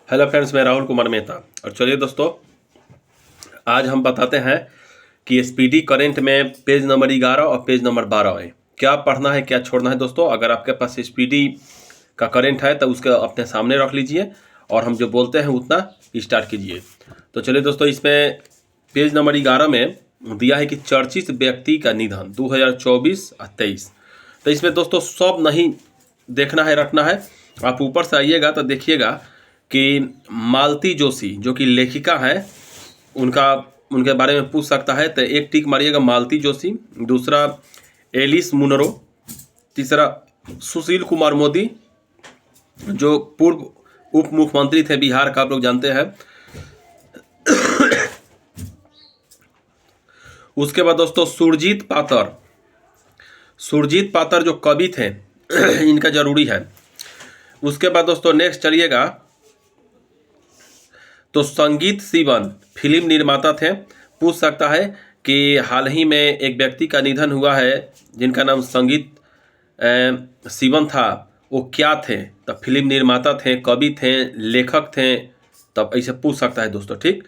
Hello friends, मैं राहुल कुमार मेहता। और चलिए दोस्तों, आज हम बताते हैं कि स्पीडी करंट में पेज नंबर 11 और पेज नंबर 12 है, क्या पढ़ना है क्या छोड़ना है। दोस्तों, अगर आपके पास स्पीडी का करंट है तो उसके अपने सामने रख लीजिए और हम जो बोलते हैं उतना स्टार्ट कीजिए। तो चलिए दोस्तों, इसमें पेज नंबर 11 में दिया है कि चर्चित व्यक्ति का निधन 2024 और 23। तो इसमें दोस्तों सब नहीं देखना है, रखना है। आप ऊपर से आइएगा तो देखिएगा कि मालती जोशी जो कि लेखिका है, उनके बारे में पूछ सकता है तो एक टिक मारिएगा मालती जोशी। दूसरा एलिस मुनरो। तीसरा सुशील कुमार मोदी जो पूर्व उप मुख्यमंत्री थे बिहार का, आप लोग जानते हैं। उसके बाद दोस्तों सुरजीत पातर जो कवि थे इनका जरूरी है। उसके बाद दोस्तों नेक्स्ट चलिएगा तो संगीत शिवन फिल्म निर्माता थे। पूछ सकता है कि हाल ही में एक व्यक्ति का निधन हुआ है जिनका नाम संगीत शिवन था, वो क्या थे। तब फिल्म निर्माता थे, कवि थे, लेखक थे, तब ऐसे पूछ सकता है दोस्तों, ठीक।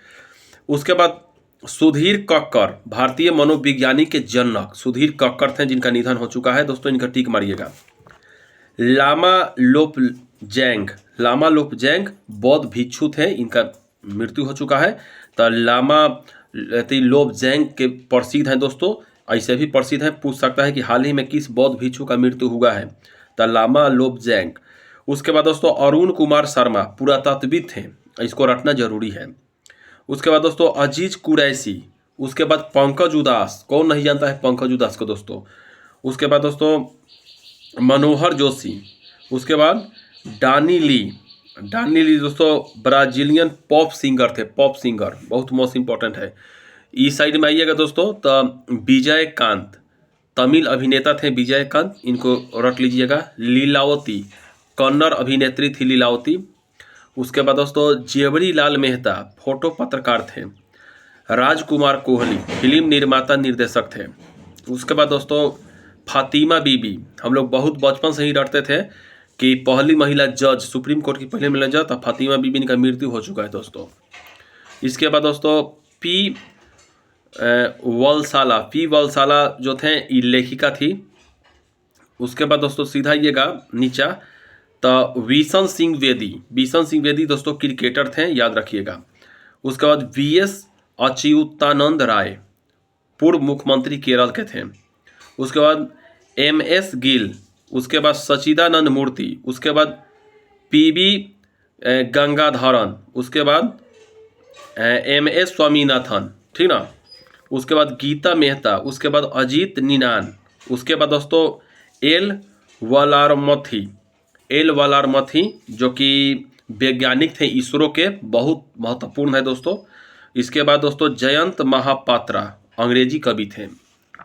उसके बाद सुधीर कक्कर, भारतीय मनोविज्ञानी के जनक सुधीर कक्कर थे जिनका निधन हो चुका है दोस्तों, इनका टिक मारिएगा। लामा लोपजैंग बौद्ध भिक्षु थे, इनका मृत्यु हो चुका है। तो लामा लोपजैंग के प्रसिद्ध हैं दोस्तों, ऐसे भी प्रसिद्ध हैं। पूछ सकता है कि हाल ही में किस बौद्ध भिक्षु का मृत्यु हुआ है, तो लामा लोपजैंग। उसके बाद दोस्तों अरुण कुमार शर्मा पुरातत्वविद थे, इसको रखना जरूरी है। उसके बाद दोस्तों अजीज कुरैशी। उसके बाद पंकज उदास, कौन नहीं जानता है पंकज उदास को दोस्तों। उसके बाद दोस्तों मनोहर जोशी। उसके बाद डानी ली दोस्तों ब्राजीलियन पॉप सिंगर थे, पॉप सिंगर, बहुत मोस्ट इंपॉर्टेंट है। इस साइड में आइएगा दोस्तों तो विजयकांत, तमिल अभिनेता थे विजयकांत, इनको रख लीजिएगा। लीलावती, कन्नड़ अभिनेत्री थी लीलावती। उसके बाद दोस्तों जेवरी लाल मेहता, फोटो पत्रकार थे। राजकुमार कोहली, फिल्म निर्माता निर्देशक थे। उसके बाद दोस्तों फातिमा बीबी, हम लोग बहुत बचपन से ही रटते थे कि पहली महिला जज, सुप्रीम कोर्ट की पहली महिला जज, तब फातिमा बीबी इनका मृत्यु हो चुका है दोस्तों। इसके बाद दोस्तों पी वलसाला जो थे ये लेखिका थी। उसके बाद दोस्तों सीधा आइएगा नीचा तो विशन सिंह वेदी दोस्तों क्रिकेटर थे, याद रखिएगा। उसके बाद VS अच्युतानंद राय, पूर्व मुख्यमंत्री केरल के थे। उसके बाद MS गिल। उसके बाद सच्चिदानंद मूर्ति। उसके बाद PV गंगाधरन। उसके बाद MS स्वामीनाथन, ठीक ना। उसके बाद गीता मेहता। उसके बाद अजीत निनान। उसके बाद दोस्तों एल वालारमथी जो कि वैज्ञानिक थे इसरो के, बहुत महत्वपूर्ण है दोस्तों। इसके बाद दोस्तों जयंत महापात्रा, अंग्रेजी कवि थे,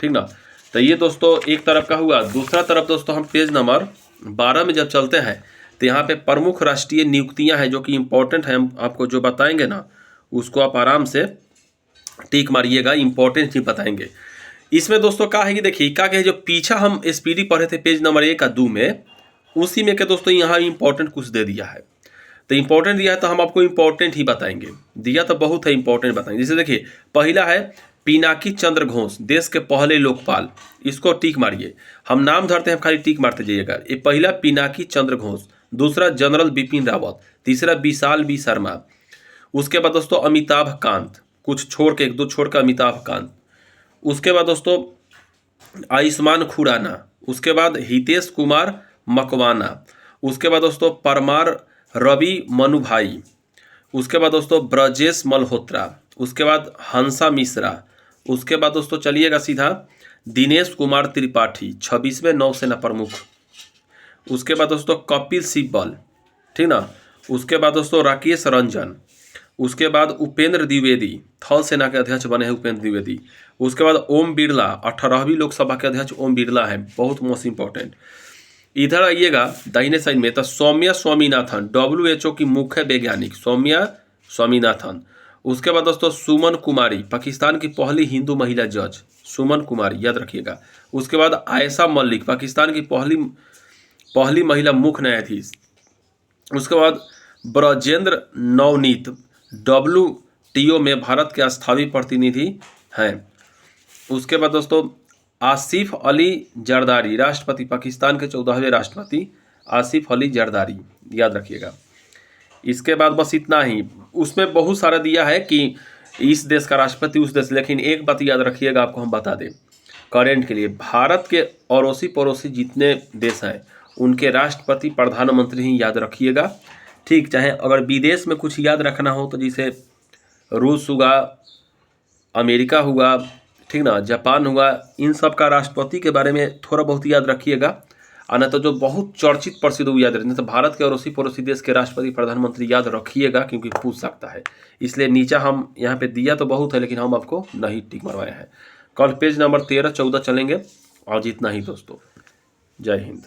ठीक ना। तो ये दोस्तों एक तरफ का हुआ। दूसरा तरफ दोस्तों हम पेज नंबर 12 में जब चलते हैं तो यहाँ पे प्रमुख राष्ट्रीय नियुक्तियां हैं जो कि इम्पोर्टेंट है। हम आपको जो बताएंगे ना उसको आप आराम से टिक मारिएगा, इंपॉर्टेंट ही बताएंगे। इसमें दोस्तों क्या है कि देखिए क्या है, जो पीछा हम स्पीडी पढ़े थे पेज नंबर 1 और 2 में, उसी में के दोस्तों यहाँ इंपॉर्टेंट कुछ दे दिया है। तो इंपॉर्टेंट दिया है तो हम आपको इंपॉर्टेंट ही बताएंगे। दिया तो बहुत है, इंपॉर्टेंट बताएंगे। जैसे देखिए पहला है पिनाकी चंद्र घोष, देश के पहले लोकपाल, इसको टिक मारिए। हम नाम धरते हैं, खाली टिक मारते जाइएगा। ये पहला पिनाकी चंद्र घोष, दूसरा जनरल बिपिन रावत, तीसरा विशाल बी शर्मा। उसके बाद दोस्तों अमिताभ कांत, कुछ छोड़ के, एक दो छोड़ के अमिताभ कांत। उसके बाद दोस्तों आयुष्मान खुराना। उसके बाद हितेश कुमार मकवाना। उसके बाद दोस्तों परमार रवि मनुभाई। उसके बाद दोस्तों ब्रजेश मल्होत्रा। उसके बाद हंसा मिश्रा। उसके बाद दोस्तों चलिएगा सीधा दिनेश कुमार त्रिपाठी, 26वें नौसेना प्रमुख। उसके बाद दोस्तों कपिल सिब्बल, ठीक ना। उसके बाद दोस्तों राकेश रंजन। उसके बाद उपेंद्र द्विवेदी, थल सेना के अध्यक्ष बने हैं उपेंद्र द्विवेदी। उसके बाद ओम बिरला, 18वीं लोकसभा के अध्यक्ष ओम बिरला है, बहुत मोस्ट इंपॉर्टेंट। इधर आइएगा दाहिने साइड में तो सौम्या स्वामीनाथन, WHO की मुख्य वैज्ञानिक सौम्या स्वामीनाथन। उसके बाद दोस्तों सुमन कुमारी, पाकिस्तान की पहली हिंदू महिला जज सुमन कुमारी, याद रखिएगा। उसके बाद आयशा मलिक, पाकिस्तान की पहली महिला मुख्य न्यायाधीश। उसके बाद ब्रजेंद्र नवनीत WTO में भारत के स्थायी प्रतिनिधि हैं। उसके बाद दोस्तों आसिफ अली जरदारी, राष्ट्रपति, पाकिस्तान के 14वें राष्ट्रपति आसिफ अली जरदारी, याद रखिएगा। इसके बाद बस इतना ही, उसमें बहुत सारा दिया है कि इस देश का राष्ट्रपति उस देश, लेकिन एक बात याद रखिएगा, आपको हम बता दें करेंट के लिए, भारत के अड़ोसी पड़ोसी जितने देश हैं उनके राष्ट्रपति प्रधानमंत्री ही याद रखिएगा, ठीक। चाहे अगर विदेश में कुछ याद रखना हो तो जैसे रूस हुआ, अमेरिका हुआ, ठीक ना, जापान हुआ, इन सब का राष्ट्रपति के बारे में थोड़ा बहुत याद रखिएगा, और न तो जो बहुत चर्चित प्रसिद्ध वो याद रखिए, तो भारत के अड़ोसी पड़ोसी देश के राष्ट्रपति प्रधानमंत्री याद रखिएगा, क्योंकि पूछ सकता है। इसलिए नीचा हम यहाँ पे दिया तो बहुत है, लेकिन हम आपको नहीं टिक मरवाया है। कल पेज नंबर 13-14 चलेंगे। आज इतना ही दोस्तों, जय हिंद।